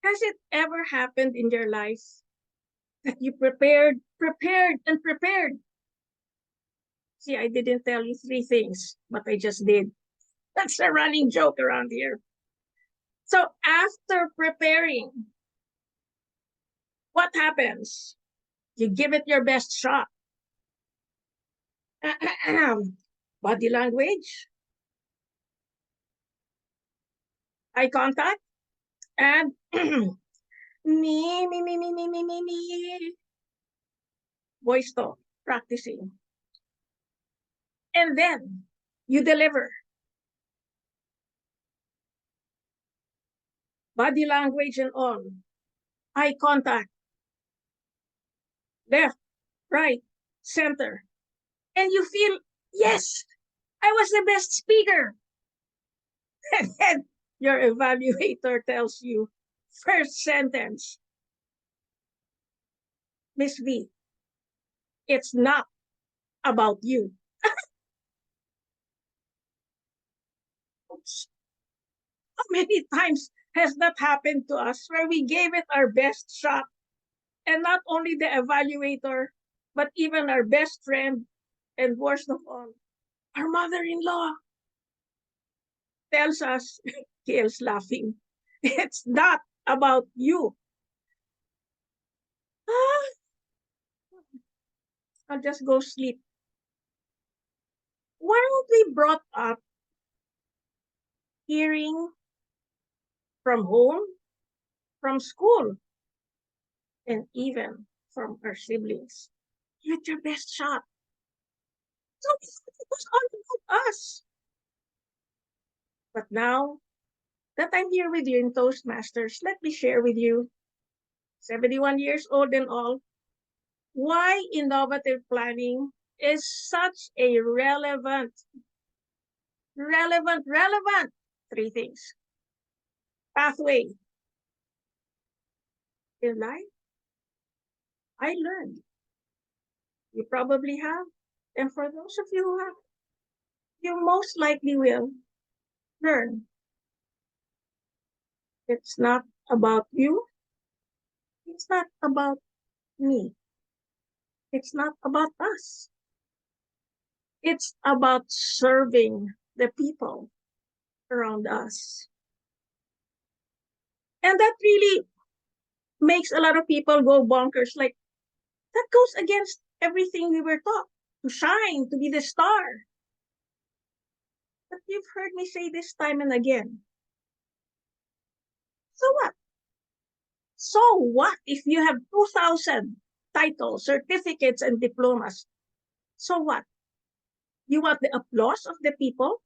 Has it ever happened in your life that you prepared, prepared, and prepared? See, I didn't tell you three things, but I just did. That's a running joke around here. So after preparing, what happens? You give it your best shot. Body language, eye contact, and me, voice tone, practicing. And then you deliver. Body language and all. Eye contact, left, right, center. And you feel, yes, I was the best speaker. And then your evaluator tells you, first sentence, Miss V, it's not about you. Oops. How many times has that happened to us where we gave it our best shot and not only the evaluator, but even our best friend and worst of all, our mother-in-law tells us, Gail's laughing, it's not about you. Ah, I'll just go sleep. Weren't we brought up hearing from home, from school, and even from our siblings? Give it your best shot. So it was all about us. But now that I'm here with you in Toastmasters, let me share with you, 71 years old and all, why innovative planning is such a relevant three things. Pathway in life, I learned. You probably have. And for those of you who have, you most likely will learn. It's not about you. It's not about me. It's not about us. It's about serving the people around us. And that really makes a lot of people go bonkers. Like, that goes against everything we were taught to shine, to be the star. But you've heard me say this time and again. So what? So what if you have 2,000 titles, certificates, and diplomas? So what? You want the applause of the people?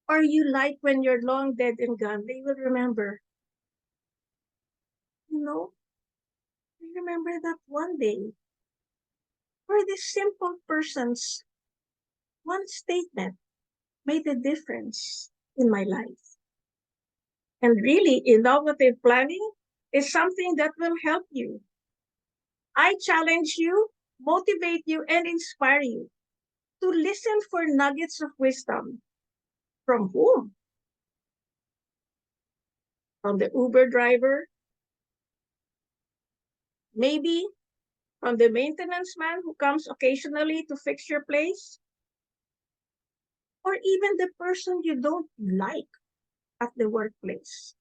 Or you like when you're long dead and gone, they will remember, you know, I remember that one day where this simple person's one statement made a difference in my life. And really, innovative planning is something that will help you. I challenge you, motivate you, and inspire you to listen for nuggets of wisdom. From whom? From the Uber driver? Maybe from the maintenance man who comes occasionally to fix your place? Or even the person you don't like at the workplace?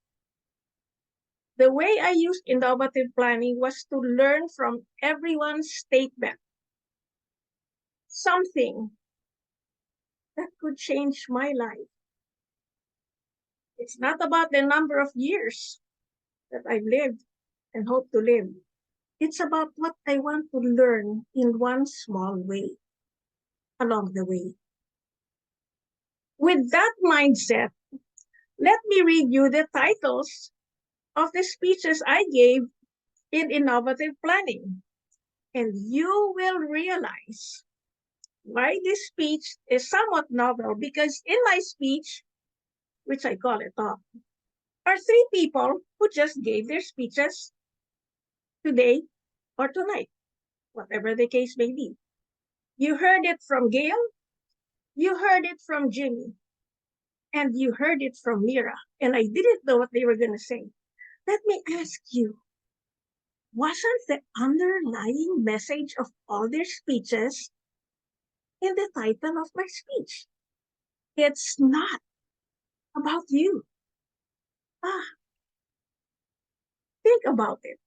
The way I used innovative planning was to learn from everyone's statement, something that could change my life. It's not about the number of years that I've lived and hope to live. It's about what I want to learn in one small way along the way. With that mindset, let me read you the titles of the speeches I gave in innovative planning. And you will realize why this speech is somewhat novel, because in my speech, which I call a talk, are three people who just gave their speeches today or tonight, whatever the case may be. You heard it from Gail, you heard it from Jimmy, and you heard it from Mira. And I didn't know what they were going to say. Let me ask you, wasn't the underlying message of all their speeches in the title of my speech? It's not about you. Ah, think about it.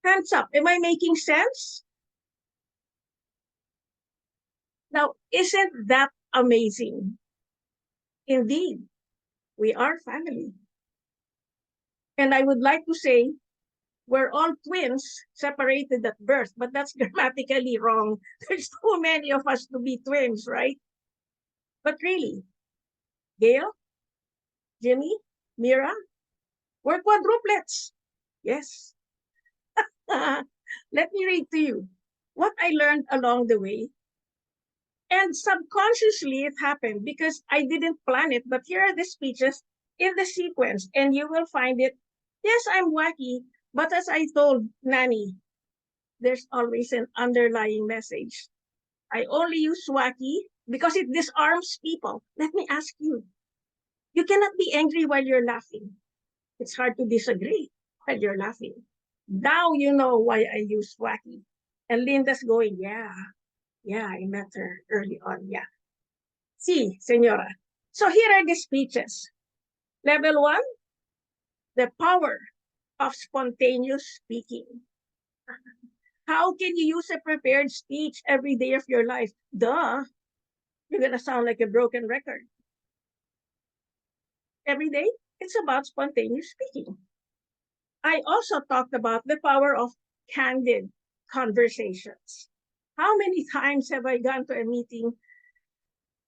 Hands up. Am I making sense? Now, isn't that amazing? Indeed, we are family. And I would like to say we're all twins separated at birth, but that's grammatically wrong. There's too many of us to be twins, right? But really, Gail, Jimmy, Mira, we're quadruplets. Yes. Let me read to you what I learned along the way. And subconsciously, it happened because I didn't plan it. But here are the speeches in the sequence, and you will find it. Yes, I'm wacky, but as I told Nanny, there's always an underlying message. I only use wacky because it disarms people. Let me ask you, you cannot be angry while you're laughing. It's hard to disagree while you're laughing. Now you know why I use wacky. And Linda's going, yeah, I met her early on. Yeah. See, senora. So here are the speeches. Level one, the power of spontaneous speaking. How can you use a prepared speech every day of your life? Duh, you're going to sound like a broken record. Every day, it's about spontaneous speaking. I also talked about the power of candid conversations. How many times have I gone to a meeting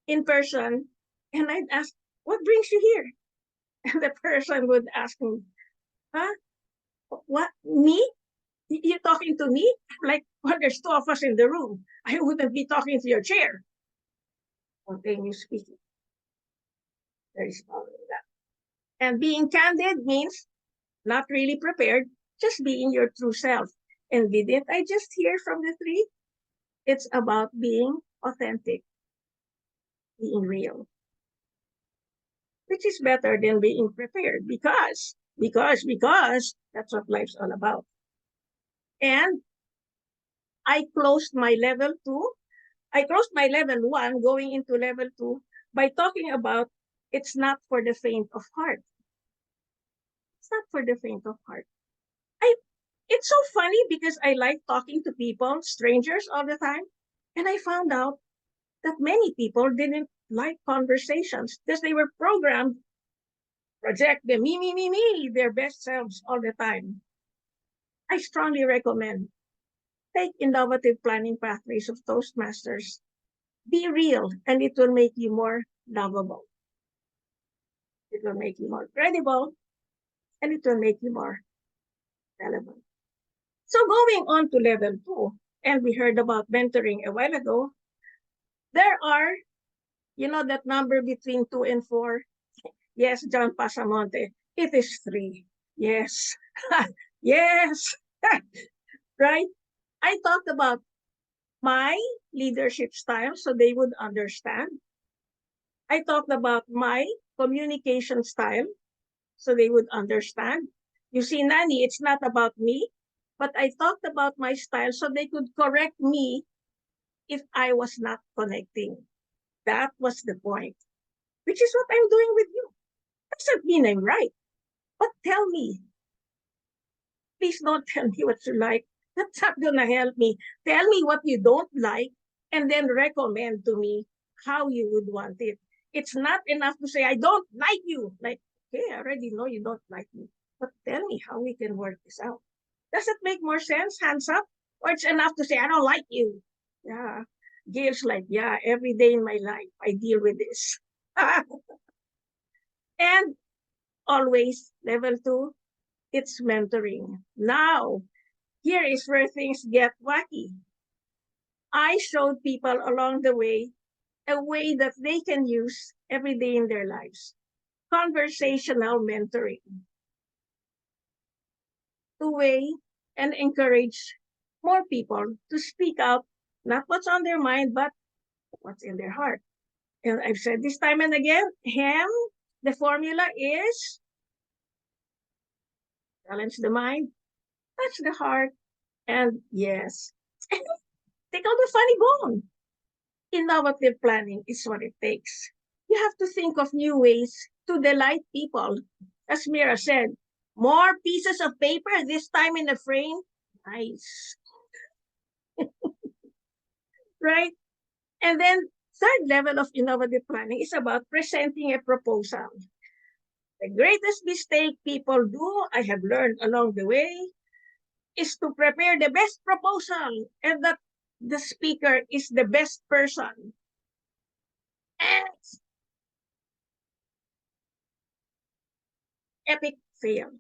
in person and I'd ask, what brings you here? And the person would ask me, huh? What? Me? You're talking to me? Like, well, there's two of us in the room. I wouldn't be talking to your chair. Spontaneous speaking. There is power in that. And being candid means not really prepared, just being your true self. And didn't I just hear from the three? It's about being authentic, being real, which is better than being prepared because that's what life's all about. And I closed my level two. I closed my level one going into level two by talking about it's not for the faint of heart. It's not for the faint of heart. I it's so funny because I like talking to people, strangers all the time. And I found out that many people didn't like conversations because they were programmed project the me, their best selves all the time. I strongly recommend take innovative planning pathways of Toastmasters. Be real, and it will make you more lovable. It will make you more credible, and it will make you more relevant. So going on to level two, and we heard about mentoring a while ago, there are, that number between 2 and 4. Yes, John Pasamonte, it is 3. Yes. Yes. Right? I talked about my leadership style so they would understand. I talked about my communication style so they would understand. You see, Nani, it's not about me, but I talked about my style so they could correct me if I was not connecting. That was the point, which is what I'm doing with you. Doesn't mean I'm right, but tell me. Please don't tell me what you like. That's not going to help me. Tell me what you don't like and then recommend to me how you would want it. It's not enough to say, I don't like you. Like, okay, I already know you don't like me. But tell me how we can work this out. Does it make more sense? Hands up? Or it's enough to say, I don't like you. Yeah. Gail's like, yeah, every day in my life, I deal with this. And always, level two, it's mentoring. Now, here is where things get wacky. I showed people along the way a way that they can use every day in their lives. Conversational mentoring to weigh and encourage more people to speak out, not what's on their mind, but what's in their heart. And I've said this time and again, the formula is challenge the mind, touch the heart, and yes, tickle the funny bone. Innovative planning is what it takes. You have to think of new ways to delight people. As Mira said, more pieces of paper, this time in the frame. Nice, right? And then third level of innovative planning is about presenting a proposal. The greatest mistake people do, I have learned along the way, is to prepare the best proposal and that the speaker is the best person. And epic fail.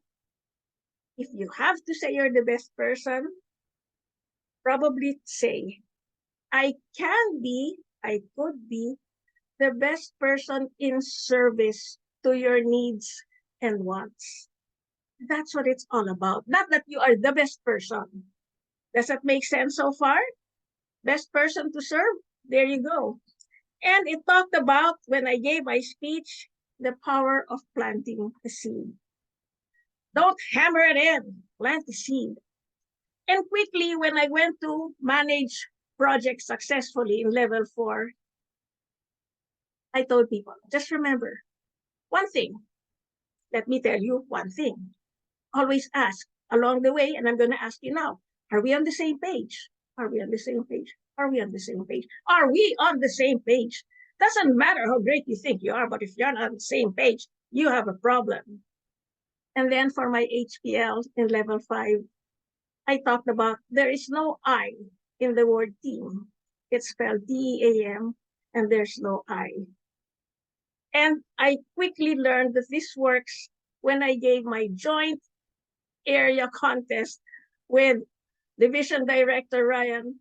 If you have to say you're the best person, probably say, I could be the best person in service to your needs and wants. That's what it's all about. Not that you are the best person. Does that make sense so far? Best person to serve? There you go. And it talked about, when I gave my speech, the power of planting a seed. Don't hammer it in, plant the seed. And quickly, when I went to manage projects successfully in level 4, I told people, just remember one thing. Let me tell you one thing. Always ask along the way, and I'm going to ask you now, are we on the same page? Are we on the same page? Are we on the same page? Are we on the same page? Doesn't matter how great you think you are, but if you're not on the same page, you have a problem. And then for my HPL in level 5, I talked about there is no I in the word team. It's spelled TEAM, and there's no I. And I quickly learned that this works when I gave my joint area contest with Division Director Ryan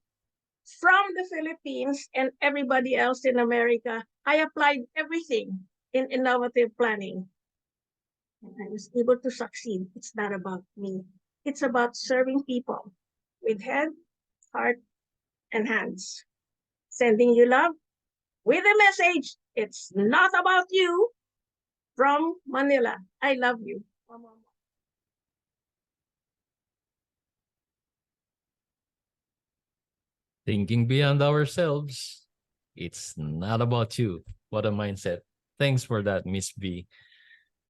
from the Philippines and everybody else in America. I applied everything in innovative planning. And I was able to succeed. It's not about me. It's about serving people with head, heart, and hands. Sending you love with a message. It's not about you from Manila. I love you. Thinking beyond ourselves. It's not about you. What a mindset. Thanks for that, Miss V.